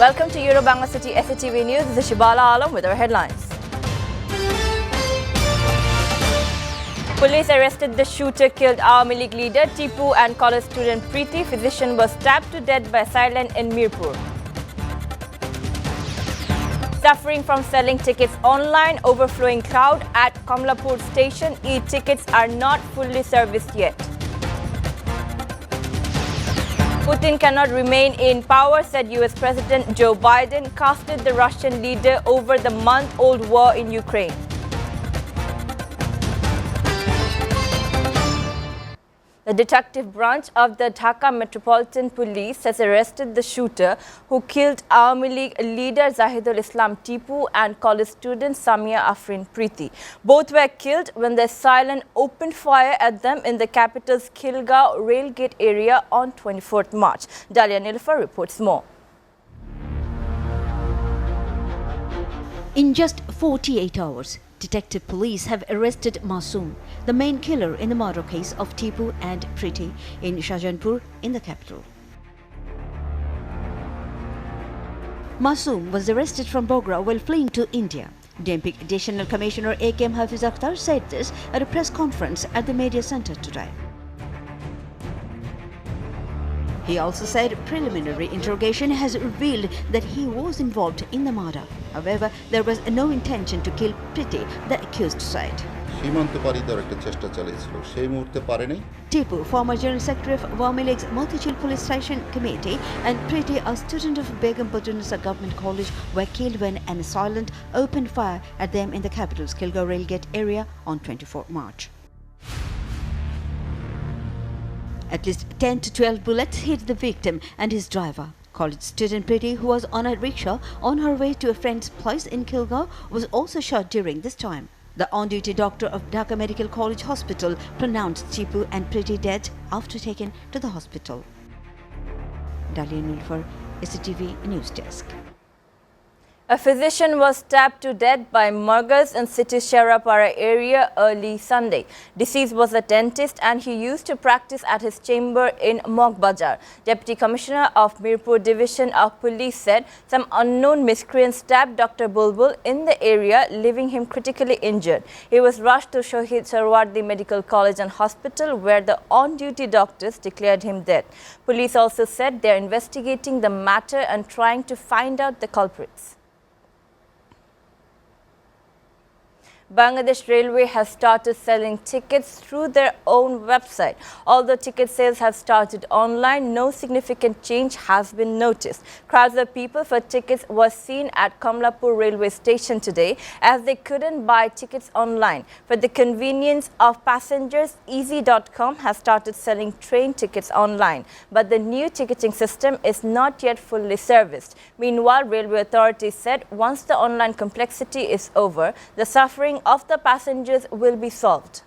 Welcome to Euro Bangla City SATV News. This is Shibala Alam with our headlines. Police arrested the shooter, killed Awami League leader Tipu and college student Preeti. Physician was stabbed to death by assailant in Mirpur. Suffering from selling tickets online, overflowing crowd at Kamlapur station. E-tickets are not fully serviced yet. Putin cannot remain in power, said US President Joe Biden, casted the Russian leader over the month-old war in Ukraine. The detective branch of the Dhaka Metropolitan Police has arrested the shooter who killed Awami League leader Zahidul Islam Tipu and college student Samia Afrin Preeti. Both were killed when the assailant opened fire at them in the capital's Khilgaon railgate area on 24th March. Dalia Nilfer reports more. In just 48 hours, detective police have arrested Masoom, the main killer in the murder case of Tipu and Preeti in Shahjahanpur in the capital. Masoom was arrested from Bogra while fleeing to India. DMP Additional Commissioner A.K.M. Hafiz Akhtar said this at a press conference at the media center today. He also said preliminary interrogation has revealed that he was involved in the murder. However, there was no intention to kill Preeti, the accused said. Tipu, former General Secretary of Awami League's Motichil Police Station Committee, and Preeti, a student of Begum Patunisa Government College, were killed when an assailant opened fire at them in the capital's Khilgaon railgate area on 24 March. At least 10 to 12 bullets hit the victim and his driver. College student Preeti, who was on a rickshaw on her way to a friend's place in Khilgaon, was also shot during this time. The on-duty doctor of Dhaka Medical College Hospital pronounced Tipu and Preeti dead after taken to the hospital. Dalia Nilfer, SATV News Desk. A physician was stabbed to death by muggers in city's Sharapara area early Sunday. Deceased was a dentist and he used to practice at his chamber in Mokbazar. Deputy Commissioner of Mirpur Division of Police said some unknown miscreants stabbed Dr. Bulbul in the area, leaving him critically injured. He was rushed to Shohid Sarwardi Medical College and Hospital, where the on-duty doctors declared him dead. Police also said they are investigating the matter and trying to find out the culprits. Bangladesh Railway has started selling tickets through their own website. Although ticket sales have started online, no significant change has been noticed. Crowds of people for tickets were seen at Kamlapur railway station today as they couldn't buy tickets online. For the convenience of passengers, Easy.com has started selling train tickets online, but the new ticketing system is not yet fully serviced. Meanwhile, railway authorities said once the online complexity is over, the suffering of the passengers will be solved.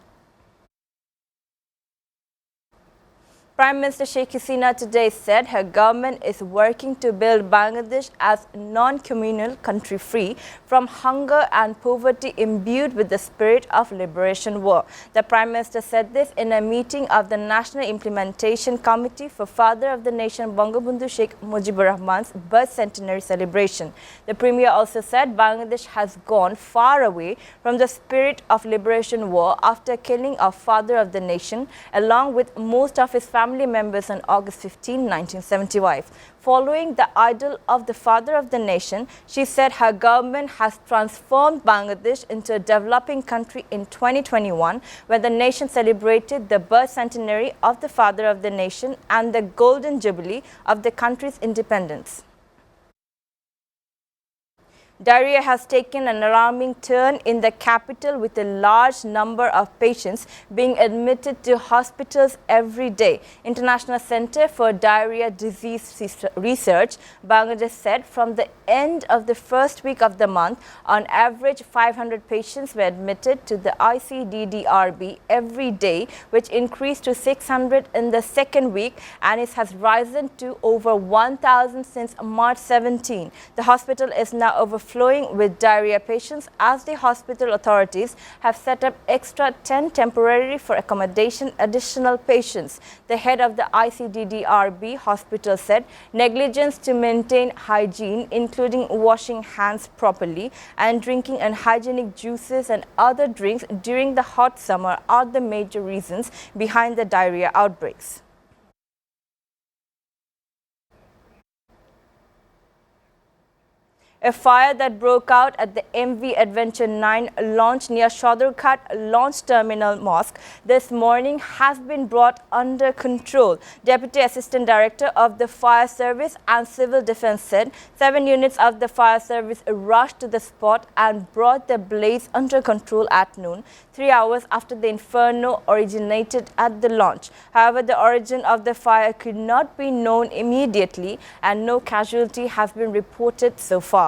Prime Minister Sheikh Hasina today said her government is working to build Bangladesh as a non-communal country free from hunger and poverty, imbued with the spirit of liberation war. The Prime Minister said this in a meeting of the National Implementation Committee for Father of the Nation Bangabandhu Sheikh Mujibur Rahman's birth centenary celebration. The Premier also said Bangladesh has gone far away from the spirit of liberation war after killing our Father of the Nation along with most of his family members on August 15, 1975. Following the idol of the Father of the Nation, she said her government has transformed Bangladesh into a developing country in 2021, where the nation celebrated the birth centenary of the Father of the Nation and the Golden Jubilee of the country's independence. Diarrhea has taken an alarming turn in the capital, with a large number of patients being admitted to hospitals every day. International Center for Diarrhea Disease Research, Bangladesh, said from the end of the first week of the month, on average 500 patients were admitted to the ICDDRB every day, which increased to 600 in the second week, and it has risen to over 1,000 since March 17. The hospital is now overflowing overflowing with diarrhea patients as the hospital authorities have set up extra 10 temporary for accommodation additional patients. The head of the ICDDRB hospital said negligence to maintain hygiene, including washing hands properly and drinking unhygienic juices and other drinks during the hot summer, are the major reasons behind the diarrhea outbreaks. A fire that broke out at the MV Adventure 9 launch near Sodorghat Launch Terminal Mosque this morning has been brought under control. Deputy Assistant Director of the Fire Service and Civil Defence said 7 units of the fire service rushed to the spot and brought the blaze under control at noon, 3 hours after the inferno originated at the launch. However, the origin of the fire could not be known immediately and no casualty has been reported so far.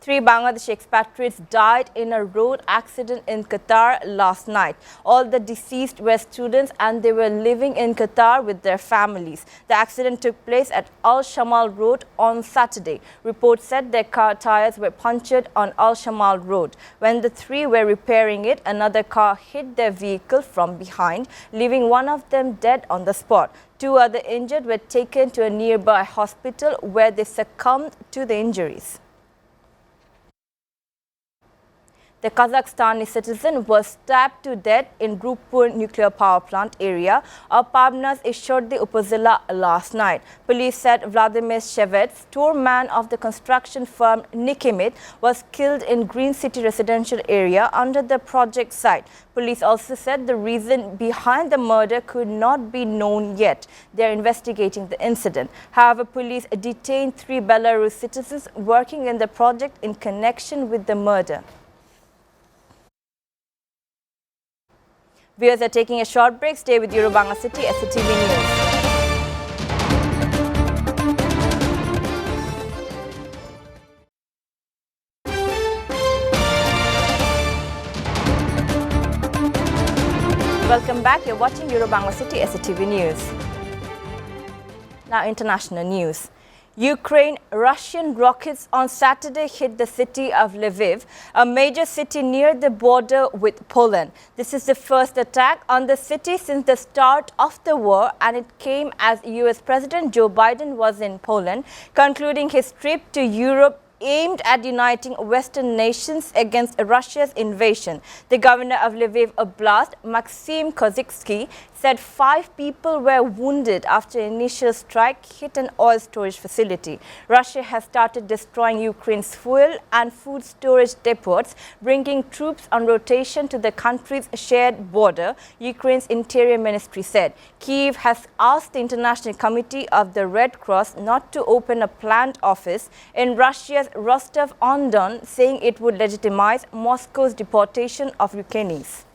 3 Bangladeshi expatriates died in a road accident in Qatar last night. All the deceased were students and they were living in Qatar with their families. The accident took place at Al Shamal Road on Saturday. Reports said their car tires were punctured on Al Shamal Road. When the 3 were repairing it, another car hit their vehicle from behind, leaving one of them dead on the spot. 2 other injured were taken to a nearby hospital where they succumbed to the injuries. The Kazakhstani citizen was stabbed to death in Rupur nuclear power plant area of Pabna's Ishordi Upazila last night. Police said Vladimir Shevets, storeman of the construction firm Nikimit, was killed in Green City residential area under the project site. Police also said the reason behind the murder could not be known yet. They are investigating the incident. However, police detained 3 Belarus citizens working in the project in connection with the murder. Viewers are taking a short break. Stay with Bangla City SATV News. Welcome back. You're watching Bangla City SATV News. Now, international news. Russian rockets on Saturday hit the city of Lviv, a major city near the border with Poland. This is the first attack on the city since the start of the war, and it came as US President Joe Biden was in Poland, concluding his trip to Europe aimed at uniting Western nations against Russia's invasion. The governor of Lviv Oblast, Maxim Kozitsky, said 5 people were wounded after an initial strike hit an oil storage facility. Russia has started destroying Ukraine's fuel and food storage depots, bringing troops on rotation to the country's shared border, Ukraine's Interior Ministry said. Kyiv has asked the International Committee of the Red Cross not to open a planned office in Russia's Rostov-on-Don, saying it would legitimize Moscow's deportation of Ukrainians.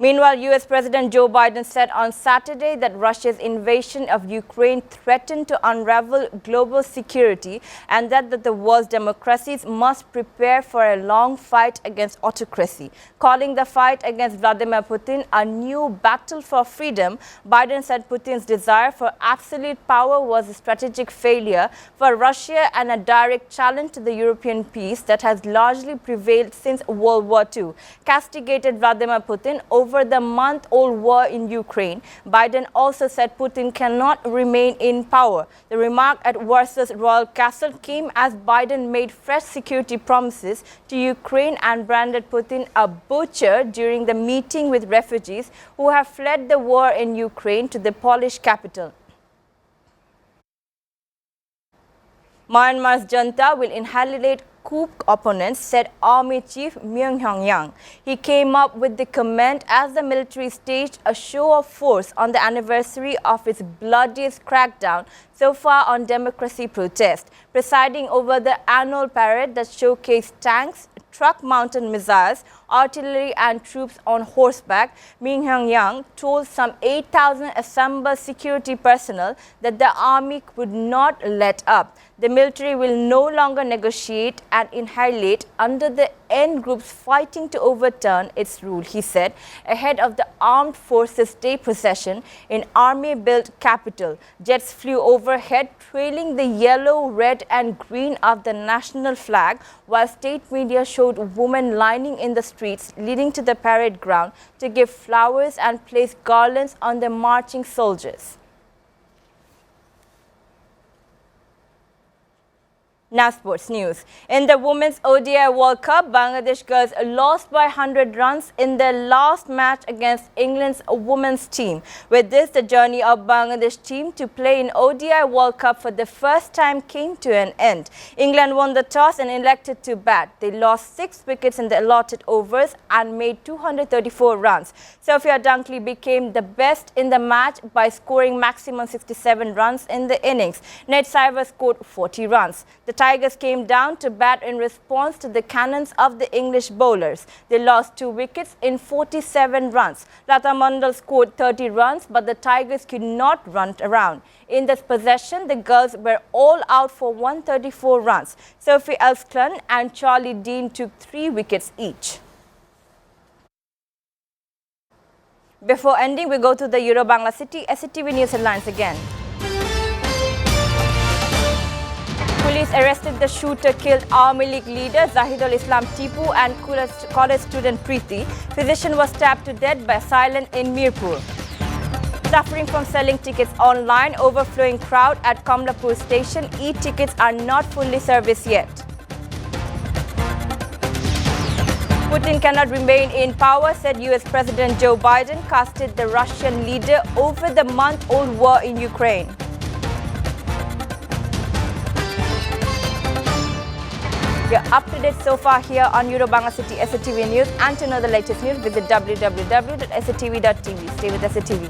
Meanwhile, US President Joe Biden said on Saturday that Russia's invasion of Ukraine threatened to unravel global security and that the world's democracies must prepare for a long fight against autocracy. Calling the fight against Vladimir Putin a new battle for freedom, Biden said Putin's desire for absolute power was a strategic failure for Russia and a direct challenge to the European peace that has largely prevailed since World War II. Castigated Vladimir Putin over the month-old war in Ukraine, Biden also said Putin cannot remain in power. The remark at Warsaw's Royal Castle came as Biden made fresh security promises to Ukraine and branded Putin a butcher during the meeting with refugees who have fled the war in Ukraine to the Polish capital. Myanmar's junta will annihilate coup opponents, said Army Chief Myung Hyung-yang. He came up with the comment as the military staged a show of force on the anniversary of its bloodiest crackdown so far on democracy protest. Presiding over the annual parade that showcased tanks, truck-mounted missiles, artillery and troops on horseback, Myung Hyung-yang told some 8,000 assembled security personnel that the army would not let up. The military will no longer negotiate and annihilate under the end groups fighting to overturn its rule, he said, ahead of the Armed Forces Day procession in army-built capital. Jets flew overhead, trailing the yellow, red and green of the national flag, while state media showed women lining in the streets leading to the parade ground to give flowers and place garlands on the marching soldiers. Now sports news. In the Women's ODI World Cup, Bangladesh girls lost by 100 runs in their last match against England's women's team. With this, the journey of Bangladesh team to play in ODI World Cup for the first time came to an end. England won the toss and elected to bat. They lost 6 wickets in the allotted overs and made 234 runs. Sophia Dunkley became the best in the match by scoring maximum 67 runs in the innings. Ned Siver scored 40 runs. The Tigers came down to bat in response to the cannons of the English bowlers. They lost 2 wickets in 47 runs. Lata Mandal scored 30 runs, but the Tigers could not run around. In this possession, the girls were all out for 134 runs. Sophie Elsklen and Charlie Dean took 3 wickets each. Before ending, we go to the Euro-Bangla City SATV News headlines again. Police arrested the shooter killed Army League leader Zahidul Islam Tipu and college student Preeti. Physician was stabbed to death by assailant in Mirpur. Suffering from selling tickets online, overflowing crowd at Kamlapur station. E-tickets are not fully serviced yet. Putin cannot remain in power, said US President Joe Biden, casted the Russian leader over the month-old war in Ukraine. You're up to date so far here on Euro-Bangla City SATV News, and to know the latest news, visit www.satv.tv. Stay with SATV.